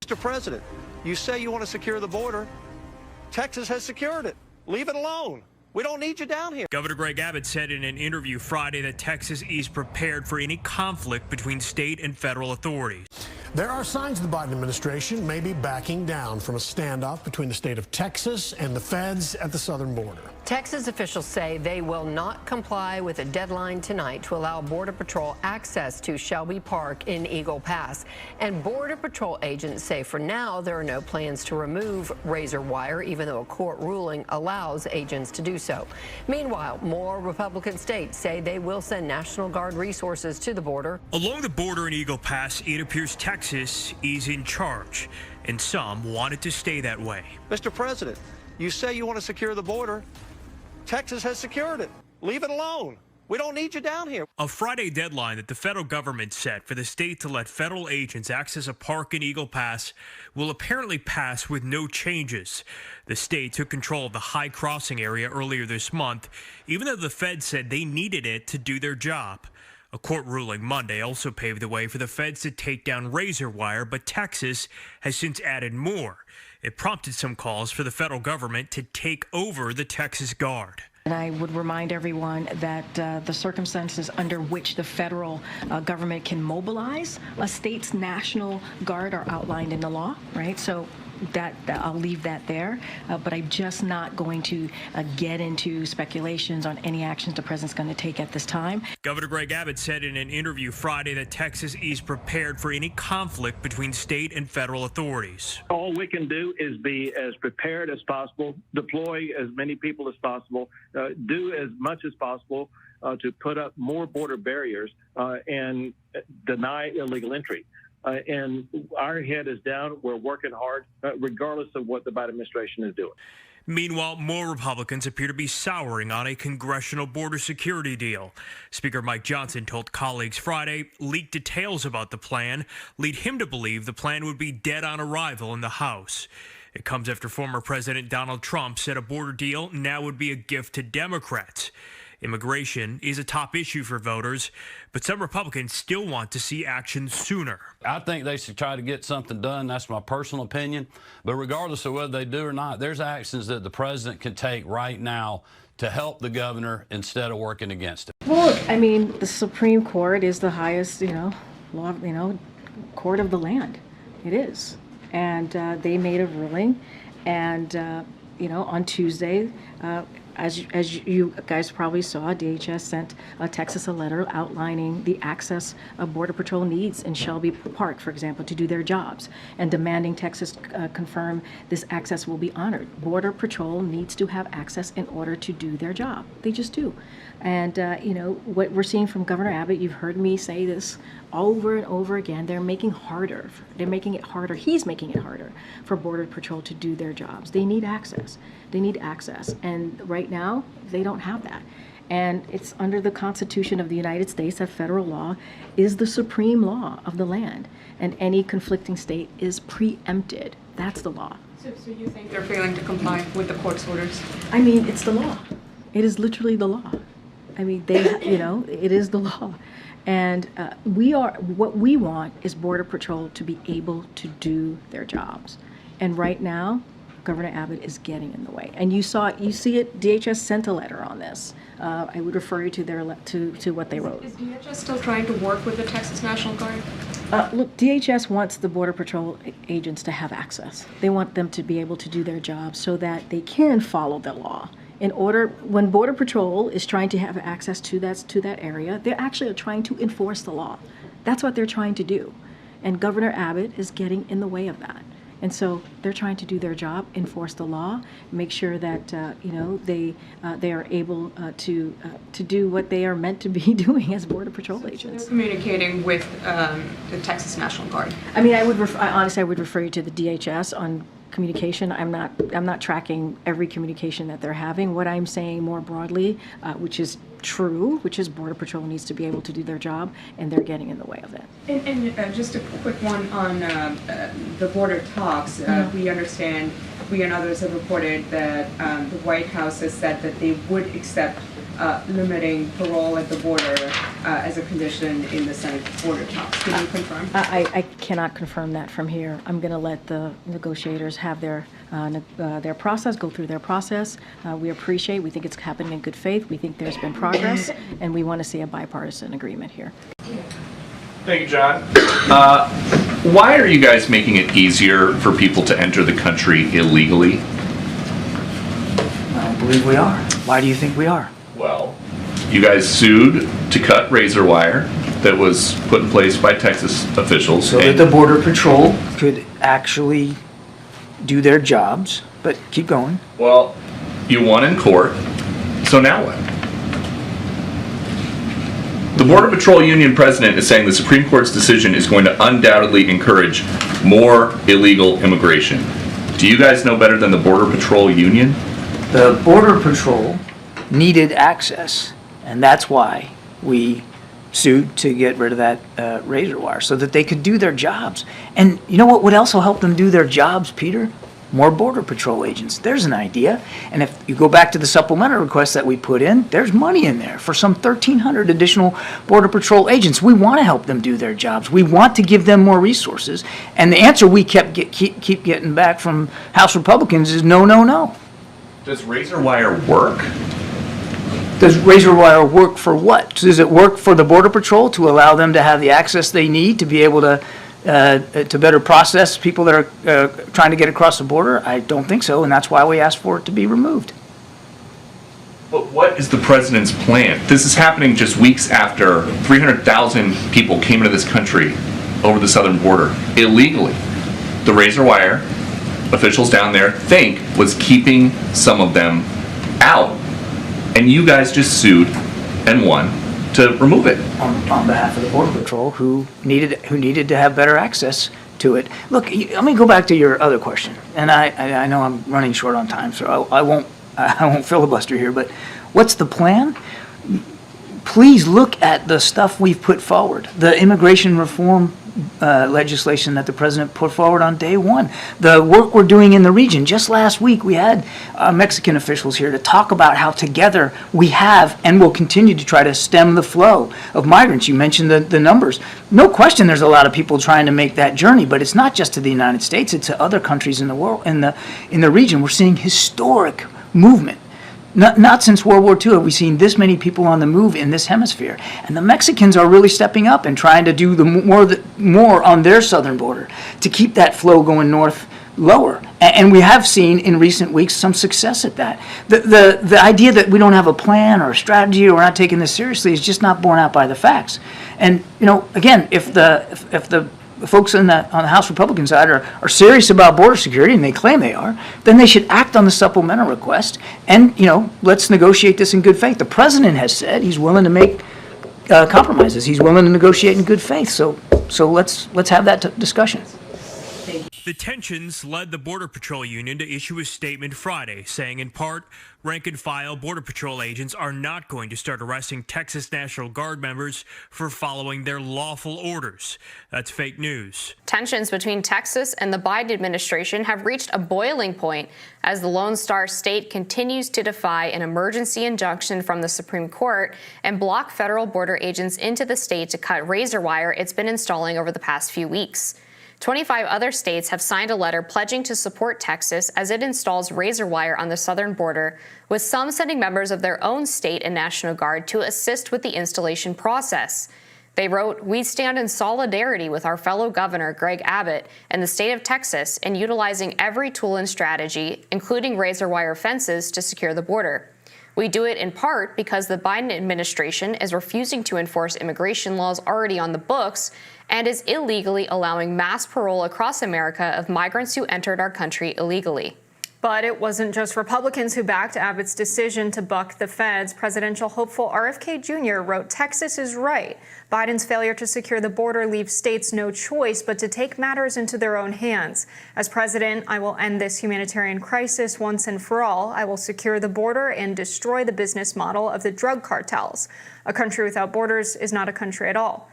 Mr. President, you say you want to secure the border. Texas has secured it. Leave it alone. We don't need you down here. Governor Greg Abbott said in an interview Friday that Texas is prepared for any conflict between state and federal authorities. There are signs the Biden administration may be backing down from a standoff between the state of Texas and the feds at the southern border. Texas officials say they will not comply with a deadline tonight to allow Border Patrol access to Shelby Park in Eagle Pass. And Border Patrol agents say for now there are no plans to remove razor wire, even though a court ruling allows agents to do so. Meanwhile, more Republican states say they will send National Guard resources to the border. Along the border in Eagle Pass, it appears Texas is in charge, and some want it to stay that way. Mr. President, you say you want to secure the border. Texas has secured it. Leave it alone. We don't need you down here. A Friday deadline that the federal government set for the state to let federal agents access a park in Eagle Pass will apparently pass with no changes. The state took control of the high crossing area earlier this month, even though the feds said they needed it to do their job. A court ruling Monday also paved the way for the feds to take down razor wire, but Texas has since added more. It prompted some calls for the federal government to take over the Texas Guard. And I would remind everyone that the circumstances under which the federal government can mobilize a state's National Guard are outlined in the law, right? So that I'll leave that there, but I'm just not going to get into speculations on any actions the president's going to take at this time. Governor Greg Abbott said in an interview Friday that Texas is prepared for any conflict between state and federal authorities. All we can do is be as prepared as possible, deploy as many people as possible, do as much as possible to put up more border barriers and deny illegal entry. And our head is down. We're working hard, regardless of what the Biden administration is doing. Meanwhile, more Republicans appear to be souring on a congressional border security deal. Speaker Mike Johnson told colleagues Friday leaked details about the plan lead him to believe the plan would be dead on arrival in the House. It comes after former President Donald Trump said a border deal now would be a gift to Democrats. Immigration is a top issue for voters, but some Republicans still want to see action sooner. I think they should try to get something done. That's my personal opinion. But regardless of whether they do or not, there's actions that the president can take right now to help the governor instead of working against it. Well, look, I mean, the Supreme Court is the highest, law, court of the land. It is. And they made a ruling. And, on Tuesday, as you guys probably saw, DHS sent Texas a letter outlining the access Border Patrol needs in Shelby Park, for example, to do their jobs, and demanding Texas confirm this access will be honored. Border Patrol needs to have access in order to do their job. They just do. And, what we're seeing from Governor Abbott, you've heard me say this over and over again, they're making harder. They're making it harder. He's making it harder for Border Patrol to do their jobs. They need access. They need access. And right now, they don't have that. And it's under the Constitution of the United States that federal law is the supreme law of the land. And any conflicting state is preempted. That's the law. So you think they're failing to comply with the court's orders? I mean, it's the law. It is literally the law. I mean, it is the law. And what we want is Border Patrol to be able to do their jobs. And right now, Governor Abbott is getting in the way. And you see it, DHS sent a letter on this. I would refer you to to what they wrote. Is DHS still trying to work with the Texas National Guard? Look, DHS wants the Border Patrol agents to have access. They want them to be able to do their job so that they can follow the law. When Border Patrol is trying to have access to that area, they're actually trying to enforce the law. That's what they're trying to do. And Governor Abbott is getting in the way of that. And so they're trying to do their job, enforce the law, make sure that they are able to do what they are meant to be doing as Border Patrol agents. So they're communicating with the Texas National Guard. I mean, honestly, I would refer you to the DHS on communication. I'm not tracking every communication that they're having. What I'm saying more broadly, which is true, which is Border Patrol needs to be able to do their job, and they're getting in the way of it. And just a quick one on the border talks. We understand, we and others have reported that the White House has said that they would accept limiting parole at the border as a condition in the Senate border talks. Can you confirm? I cannot confirm that from here. I'm going to let the negotiators have their process, go through their process. We think it's happening in good faith. We think there's been progress, and we want to see a bipartisan agreement here. Thank you, John. Why are you guys making it easier for people to enter the country illegally? I don't believe we are. Why do you think we are? Well, you guys sued to cut razor wire that was put in place by Texas officials. So that the Border Patrol could actually do their jobs, but keep going. Well, you won in court, so now what? The Border Patrol Union president is saying the Supreme Court's decision is going to undoubtedly encourage more illegal immigration. Do you guys know better than the Border Patrol Union? The Border Patrol needed access, and that's why we sued to get rid of that razor wire, so that they could do their jobs. And you know what would also help them do their jobs, Peter? More Border Patrol agents. There's an idea. And if you go back to the supplemental request that we put in, there's money in there for some 1,300 additional Border Patrol agents. We want to help them do their jobs. We want to give them more resources. And the answer we keep getting back from House Republicans is no, no, no. Does razor wire work? Does razor wire work for what? Does it work for the Border Patrol to allow them to have the access they need to be able to better process people that are trying to get across the border? I don't think so, and that's why we asked for it to be removed. But what is the president's plan? This is happening just weeks after 300,000 people came into this country over the southern border illegally. The razor wire officials down there think was keeping some of them out, and you guys just sued and won to remove it. On behalf of the Border Patrol, who needed to have better access to it. Look, let me go back to your other question, and I know I'm running short on time, so I won't filibuster here. But what's the plan? Please look at the stuff we've put forward. The immigration reform legislation that the president put forward on day one. The work we're doing in the region. Just last week, we had Mexican officials here to talk about how together we have and will continue to try to stem the flow of migrants. You mentioned the numbers. No question there's a lot of people trying to make that journey, but it's not just to the United States, it's to other countries in the world, in the region. We're seeing historic movement. Not since World War II have we seen this many people on the move in this hemisphere. And the Mexicans are really stepping up and trying to do more on their southern border to keep that flow going north lower. And we have seen in recent weeks some success at that. The idea that we don't have a plan or a strategy or we're not taking this seriously is just not borne out by the facts. And, you know, again, if the folks on the House Republican side are serious about border security, and they claim they are, then they should act on the supplemental request and, you know, let's negotiate this in good faith. The president has said he's willing to make compromises. He's willing to negotiate in good faith. So let's have that discussion. The tensions led the Border Patrol Union to issue a statement Friday, saying in part, rank-and-file Border Patrol agents are not going to start arresting Texas National Guard members for following their lawful orders. That's fake news. Tensions between Texas and the Biden administration have reached a boiling point as the Lone Star State continues to defy an emergency injunction from the Supreme Court and block federal border agents into the state to cut razor wire it's been installing over the past few weeks. 25 other states have signed a letter pledging to support Texas as it installs razor wire on the southern border, with some sending members of their own state and National Guard to assist with the installation process. They wrote, "We stand in solidarity with our fellow governor, Greg Abbott, and the state of Texas in utilizing every tool and strategy, including razor wire fences, to secure the border. We do it in part because the Biden administration is refusing to enforce immigration laws already on the books and is illegally allowing mass parole across America of migrants who entered our country illegally." But it wasn't just Republicans who backed Abbott's decision to buck the feds. Presidential hopeful RFK Jr. wrote, "Texas is right. Biden's failure to secure the border leaves states no choice but to take matters into their own hands. As president, I will end this humanitarian crisis once and for all. I will secure the border and destroy the business model of the drug cartels. A country without borders is not a country at all."